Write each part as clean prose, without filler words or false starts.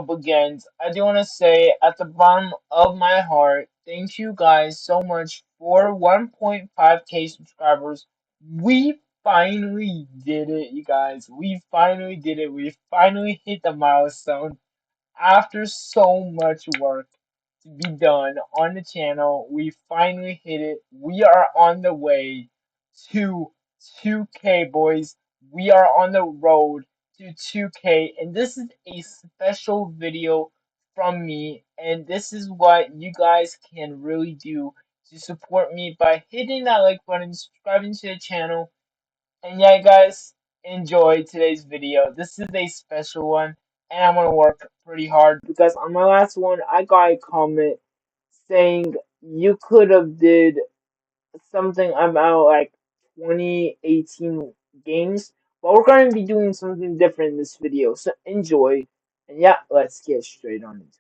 begins, I do want to say at the bottom of my heart, thank you guys so much for 1.5K subscribers. We finally did it, you guys. We finally did it. We finally hit the milestone after so much work to be done on the channel. We finally hit it. We are on the way to 2K, boys. We are on the road to 2K, and this is a special video from me, and this is what you guys can really do to support me by hitting that like button, subscribing to the channel, and yeah, guys, enjoy today's video. This is a special one, and I'm gonna work pretty hard because on my last one, I got a comment saying you could have did something about like 2018 games, but we're gonna be doing something different in this video. So enjoy, and yeah, let's get straight on into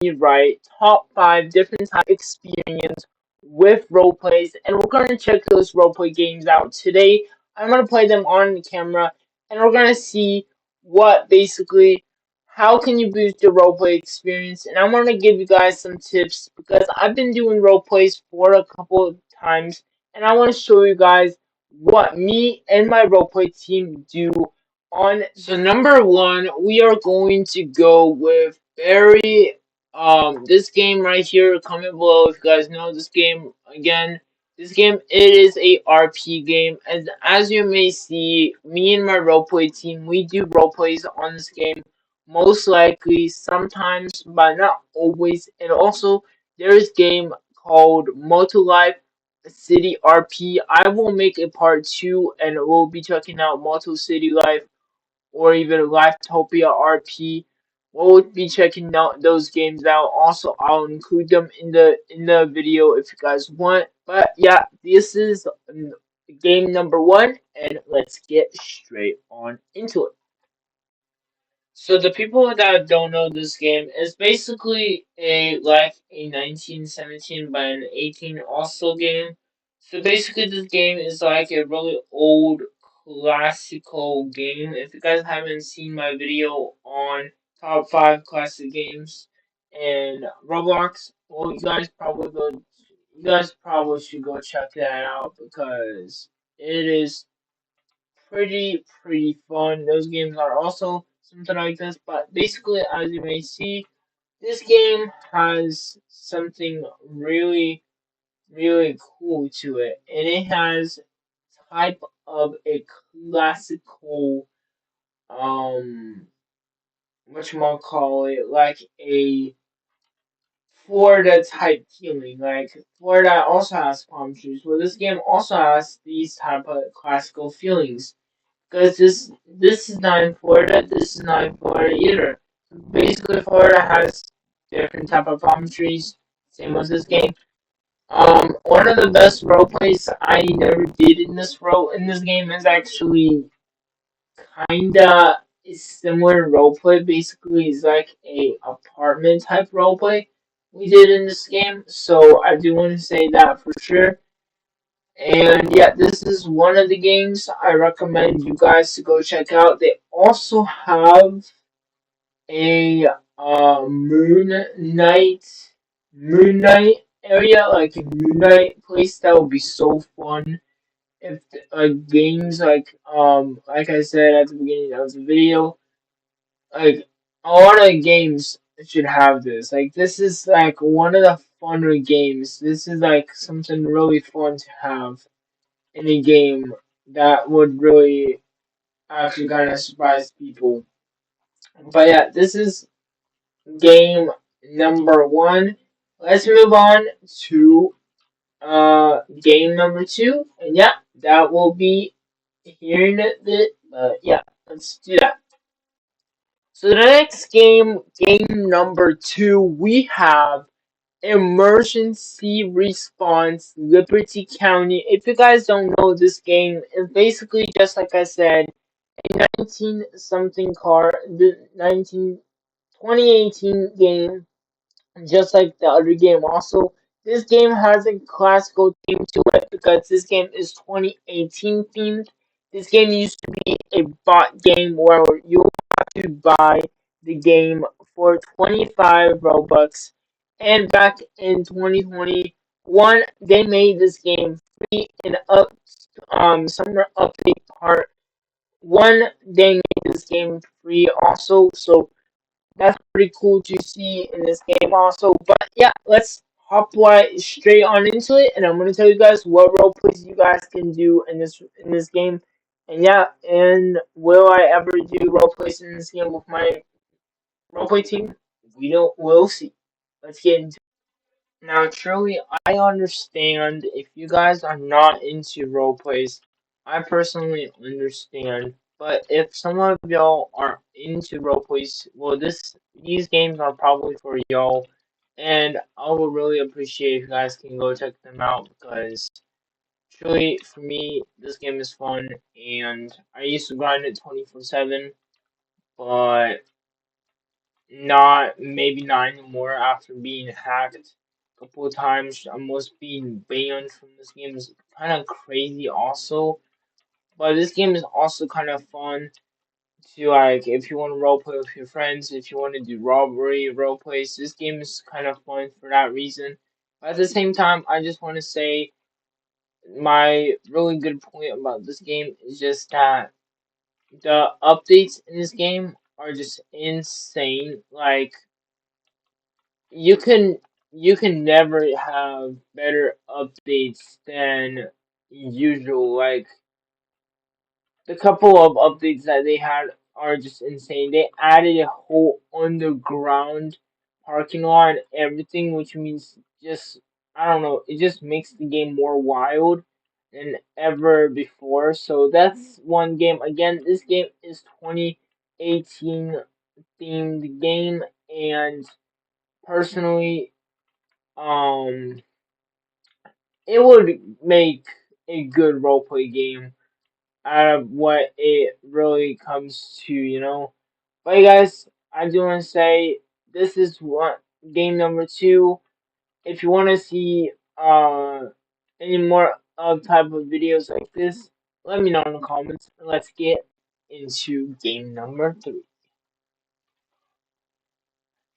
it. Right, top 5 different type of experience with role plays, and we're gonna check those roleplay games out today. I'm gonna play them on the camera, and we're gonna see what basically how can you boost your roleplay experience. And I'm gonna give you guys some tips because I've been doing role plays for a couple of times, and I want to show you guys what me and my roleplay team do on. So number one, we are going to go with very this game right here, comment below if you guys know this game. Again, this game, it is a RP game, and as you may see, me and my roleplay team, we do roleplays on this game, most likely, sometimes, but not always. And also, there is game called Moto Life City RP. I will make a part 2, and we'll be checking out Moto City Life or even Lifetopia RP. We'll be checking out those games out. Also, I'll include them in the video if you guys want. But yeah, this is game number 1, and let's get straight on into it. So the people that don't know this game is basically a 1917 by an 18 also game. So basically this game is like a really old classical game. If you guys haven't seen my video on top 5 classic games and Roblox, well you guys probably should go check that out because it is pretty fun. Those games are also something like this, but basically, as you may see, this game has something really cool to it, and it has type of a classical call it like a Florida type feeling. Like Florida also has palm trees. Well, this game also has these type of classical feelings. Because this is not in Florida, this is not in Florida either. Basically, Florida has different type of palm trees, same as this game. One of the best role plays I never did in this game is actually kinda similar role play. Basically, it's like a apartment type role play we did in this game. So I do want to say that for sure. And yeah, this is one of the games I recommend you guys to go check out. They also have a Moon Knight area, like a Moon Knight place that would be so fun. If games like I said at the beginning of the video, like a lot of games should have this. Like this is like one of the funner games. This is like something really fun to have in a game that would really actually kind of surprise people. But yeah, this is game number 1. Let's move on to game number 2, and yeah, that will be here in a bit. But yeah, let's do that. So the next game number 2, we have Emergency Response Liberty County. If you guys don't know, this game is basically just like I said, a 19 something the 2018 game, just like the other game. Also, this game has a classical theme to it because this game is 2018 themed. This game used to be a bot game where you have to buy the game for 25 Robux. And back in 2021, they made this game free in summer update part 1. They made this game free also, so that's pretty cool to see in this game also. But yeah, let's hop right straight on into it, and I'm gonna tell you guys what role plays you guys can do in this game. And yeah, and will I ever do role plays in this game with my roleplay team? We'll see. Let's get into it. Now, truly, I understand if you guys are not into role plays. I personally understand, but if some of y'all are into role plays, well, these games are probably for y'all, and I would really appreciate if you guys can go check them out because truly, for me, this game is fun, and I used to grind it 24/7, but not anymore after being hacked a couple of times. Almost being banned from this game is kind of crazy also. But this game is also kind of fun to like if you want to roleplay with your friends, if you want to do robbery roleplays, this game is kind of fun for that reason. But at the same time, I just want to say my really good point about this game is just that the updates in this game are just insane. Like you can you can never have better updates than usual. Like the couple of updates that they had are just insane. They added a whole underground parking lot and everything, which means just I don't know, it just makes the game more wild than ever before. So that's one game. Again, this game is 2018 themed game, and personally, um, it would make a good roleplay game out of what it really comes to, you know. But hey guys, I do want to say this is one game number 2. If you want to see any more of type of videos like this, let me know in the comments. Let's get into game number 3.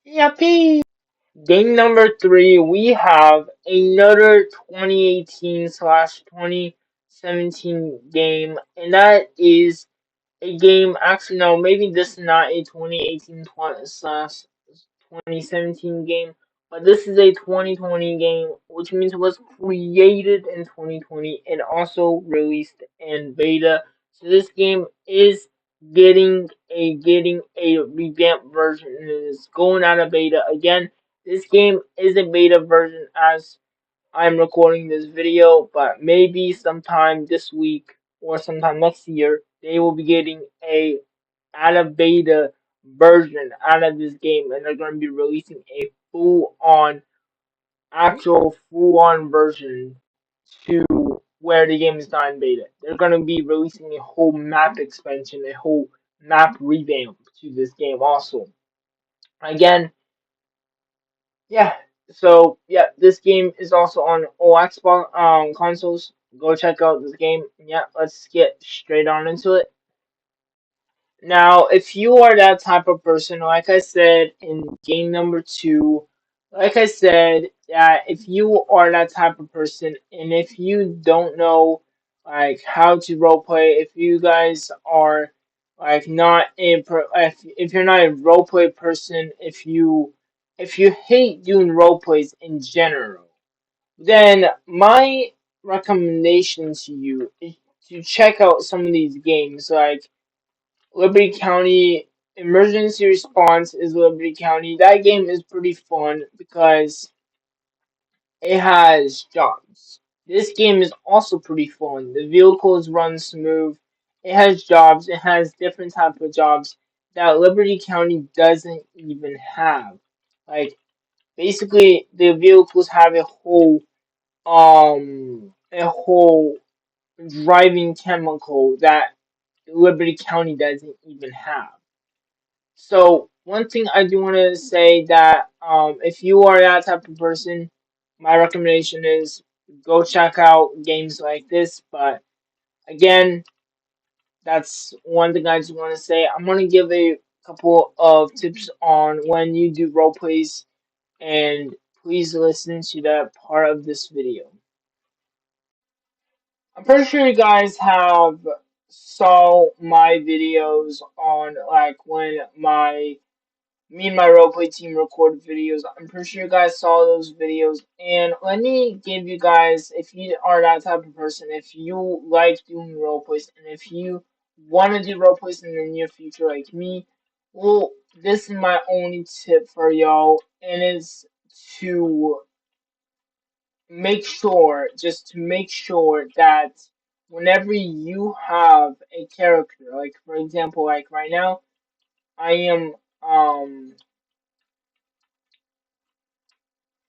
Yippee! Game number 3, we have another 2018/2017 game, and that is a game. Actually, no, maybe this is not a 2018/2017 game, but this is a 2020 game, which means it was created in 2020 and also released in beta. So this game is getting a revamped version, and it is going out of beta again. This game is a beta version as I'm recording this video, but maybe sometime this week or sometime next year, they will be getting a out of beta version out of this game, and they're going to be releasing a full on version to where the game is not in beta. They're going to be releasing a whole map expansion, a whole map revamp to this game also. Again, yeah. So yeah, this game is also on all Xbox consoles. Go check out this game. Yeah, let's get straight on into it. Now, if you are that type of person, like I said in game number 2, like I said, if you are that type of person, and if you don't know like how to roleplay, if you guys are like not if you're not a roleplay person, if you hate doing roleplays in general, then my recommendation to you is to check out some of these games like Liberty County. Emergency Response is Liberty County. That game is pretty fun because it has jobs. This game is also pretty fun. The vehicles run smooth. It has jobs. It has different type of jobs that Liberty County doesn't even have. Like basically, the vehicles have a whole driving chemical that Liberty County doesn't even have. So one thing I do want to say that if you are that type of person, my recommendation is go check out games like this. But again, that's one thing I just want to say. I'm gonna give a couple of tips on when you do role plays, and please listen to that part of this video. I'm pretty sure you guys have saw my videos on like when my me and my roleplay team record videos. I'm pretty sure you guys saw those videos. And let me give you guys, if you are that type of person, if you like doing roleplays, and if you want to do roleplays in the near future like me, well, this is my only tip for y'all, and it's to make sure, just to make sure that whenever you have a character, like for example, like right now, I am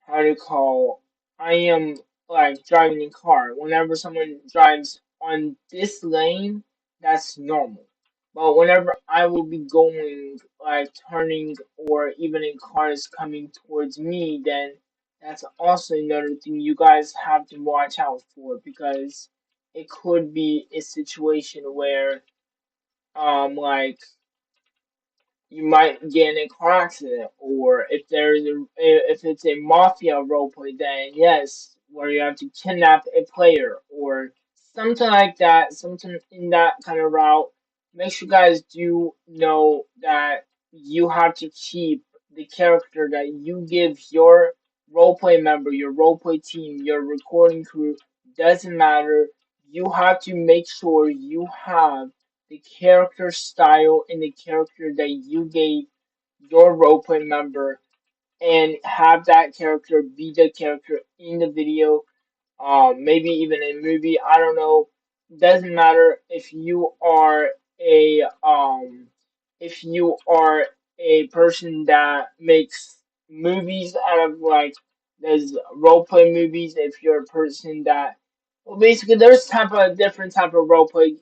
how to call I am like driving a car. Whenever someone drives on this lane, that's normal. But whenever I will be going like turning or even a car is coming towards me, then that's also another thing you guys have to watch out for because it could be a situation where like you might get in a car accident, or if it's a mafia roleplay, then yes, where you have to kidnap a player or something like that, something in that kind of route. Make sure you guys do know that you have to keep the character that you give your roleplay member, your roleplay team, your recording crew. Doesn't matter. You have to make sure you have the character style and the character that you gave your roleplay member, and have that character be the character in the video, maybe even a movie. I don't know. Doesn't matter if you are a person that makes movies out of like there's role play movies. If you're a person that well, basically there's type of different type of role play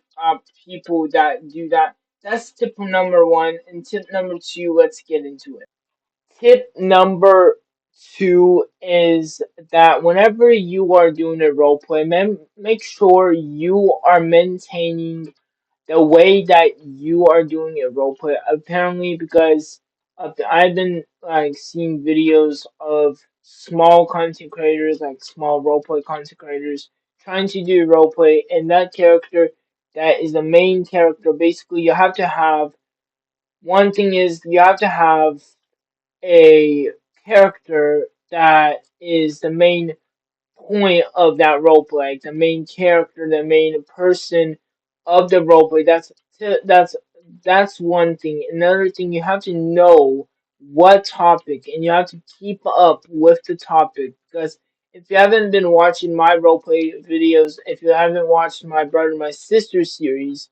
people that do that. That's tip number one, and tip number two. Let's get into it. Tip number two is that whenever you are doing a role play, make sure you are maintaining the way that you are doing a role play. Apparently, because I've been like seeing videos of small content creators, like small role play content creators, trying to do role play, and that character that is the main character. Basically, you have to have one thing is you have to have a character that is the main point of that roleplay, the main character, the main person of the roleplay. That's that's one thing. Another thing, you have to know what topic, and you have to keep up with the topic. Because if you haven't been watching my roleplay videos, if you haven't watched my brother, my sister series,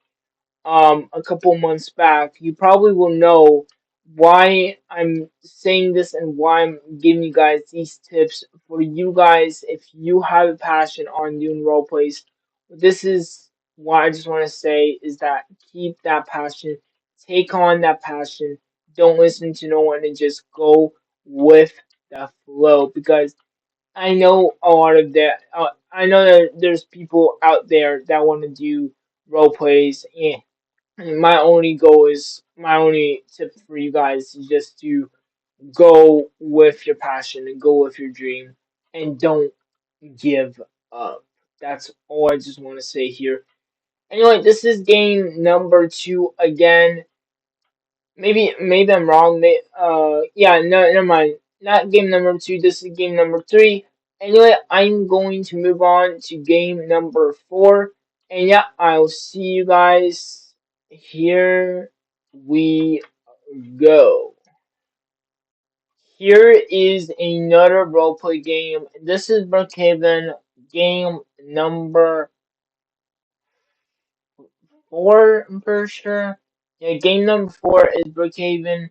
a couple months back, you probably will know why I'm saying this and why I'm giving you guys these tips for you guys if you have a passion on doing role plays. This is what I just want to say is that keep that passion, take on that passion, don't listen to no one and just go with the flow because I know a lot of that. I know that there's people out there that want to do role plays, and my only tip for you guys is just to go with your passion and go with your dream and don't give up. That's all I just want to say here. Anyway, this is game number two again. Maybe I'm wrong. Yeah, no, never mind. Not game number two. This is game number three. Anyway, I'm going to move on to game number four, and yeah, I'll see you guys. Here we go. Here is another roleplay game. This is Brookhaven game number four. I'm pretty sure. Yeah, game number four is Brookhaven.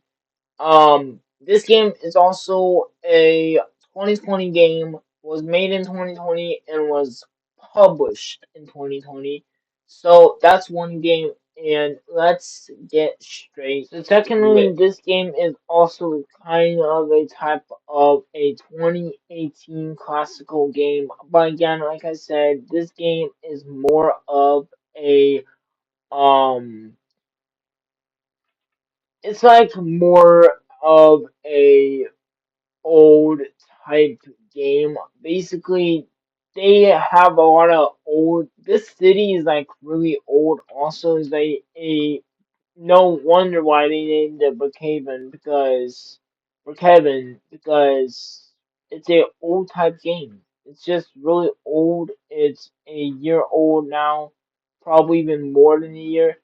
This game is also a 2020 game, was made in 2020 and was published in 2020. So that's one game, and let's get straight. So technically, this game is also kind of a type of a 2018 classical game. But again, like I said, this game is more of a um it's like more of a old type game. Basically, they have a lot of old. This city is like really old. Also, is a no wonder why they named it Brookhaven because it's a old type game. It's just really old. It's a year old now, probably even more than a year.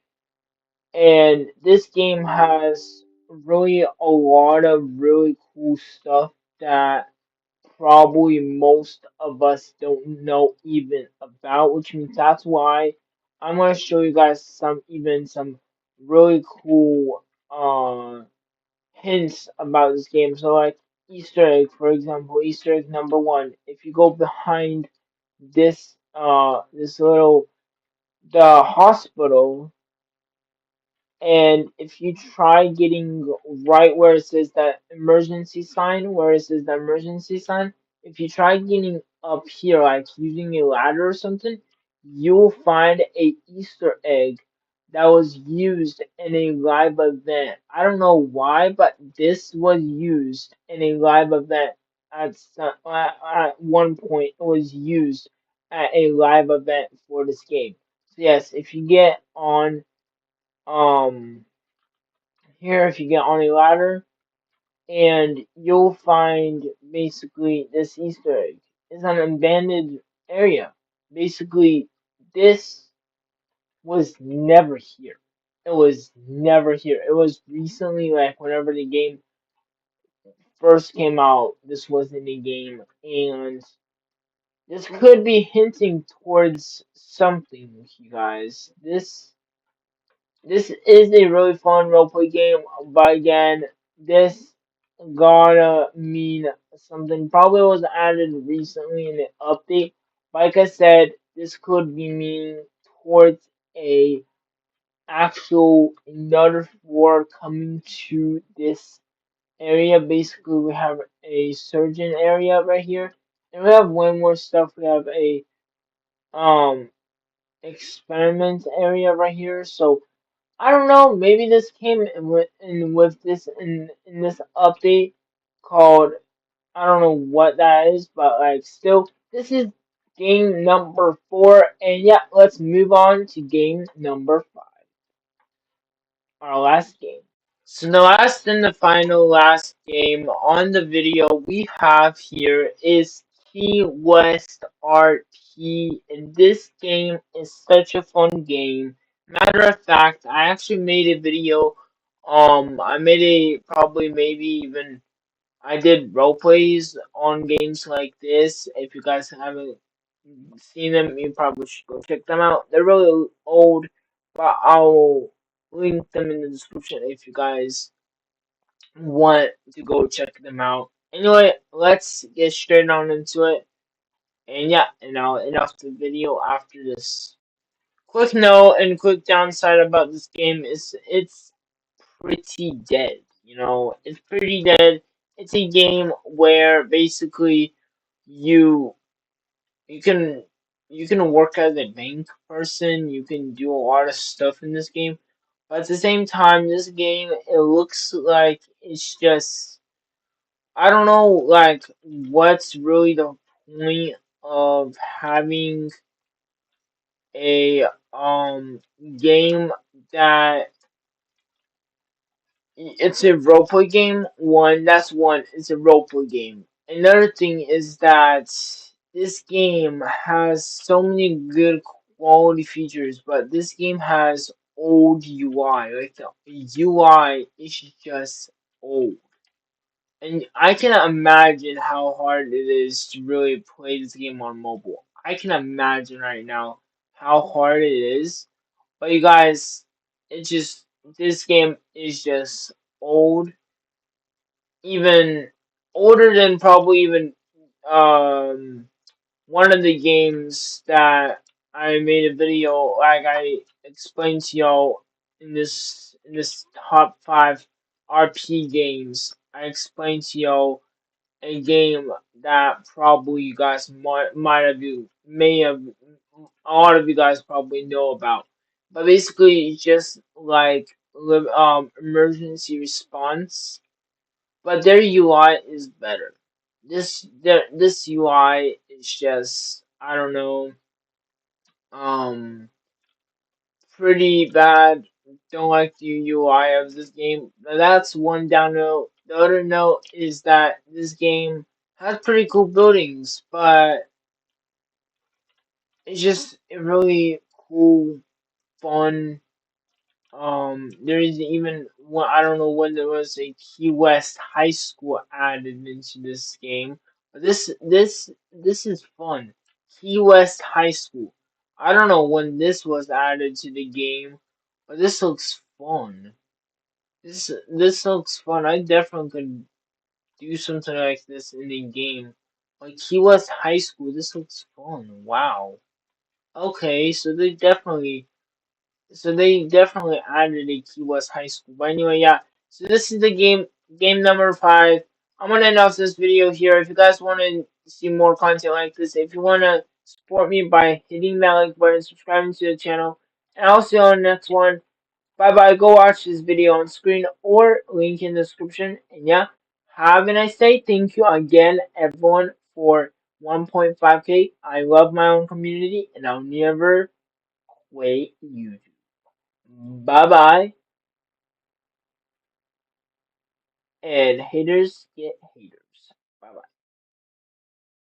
And this game has really a lot of really cool stuff that probably most of us don't know even about, which means that's why I'm gonna show you guys some really cool hints about this game. So like Easter egg, for example, Easter egg number one. If you go behind this little the hospital, and if you try getting right where it says that emergency sign, if you try getting up here, like using a ladder or something, you'll find a Easter egg that was used in a live event. I don't know why, but this was used in a live event at one point. It was used at a live event for this game. So yes, if you get on um here, if you get on a ladder, and you'll find basically this Easter egg. It's an abandoned area. Basically, this was never here. It was never here. It was recently, like whenever the game first came out, this wasn't a game, and this could be hinting towards something, you guys. This is a really fun roleplay game, but again, this gotta mean something. Probably was added recently in the update. Like I said, this could be meaning towards a actual another war coming to this area. Basically, we have a surgeon area right here, and we have way more stuff. We have a um experiment area right here. So I don't know. Maybe this came with this in this update called, I don't know what that is, but like still, this is game number 4, and yeah, let's move on to game number 5, our last game. So the last and the final last game on the video we have here is Key West RP, and this game is such a fun game. Matter of fact, I actually made a video. I made a probably maybe even I did role plays on games like this. If you guys haven't seen them, you probably should go check them out. They're really old, but I'll link them in the description if you guys want to go check them out. Anyway, let's get straight on into it. And yeah, and I'll end off the video after this. Quick note and quick downside about this game is it's pretty dead. You know, it's pretty dead. It's a game where basically you you can you can work as a bank person. You can do a lot of stuff in this game, but at the same time, this game it looks like it's just I don't know like what's really the point of having a game that it's a roleplay game. That's one. It's a roleplay game. Another thing is that this game has so many good quality features, but this game has old UI. Like the UI is just old. And I can imagine how hard it is to really play this game on mobile. I can imagine right now how hard it is. But you guys, it's just this game is just old, even older than probably even um one of the games that I made a video like I explained to y'all in this top 5 RP games. I explained to y'all a game that probably you guys might have you may have a lot of you guys probably know about. But basically, it's just like emergency response, but their UI is better. This UI is just, I don't know, um pretty bad. Don't like the UI of this game. Now, that's one down note. The other note is that this game has pretty cool buildings, but it's just a really cool, fun. There is even one. I don't know when there was a Key West High School added into this game, but this is fun. Key West High School. I don't know when this was added to the game, but this looks fun. This looks fun. I definitely could do something like this in the game. Like Key West High School. This looks fun. Wow. Okay, so they definitely added a Key West High School. But anyway, yeah. So this is the game number 5. I'm gonna end off this video here. If you guys want to see more content like this, if you want to support me by hitting that like button, subscribing to the channel, and I'll see you on the next one. Bye bye. Go watch this video on screen or link in the description. And yeah, have a nice day. Thank you again, everyone, for 1.5K. I love my own community, and I'll never wait you. Bye bye. And haters get haters.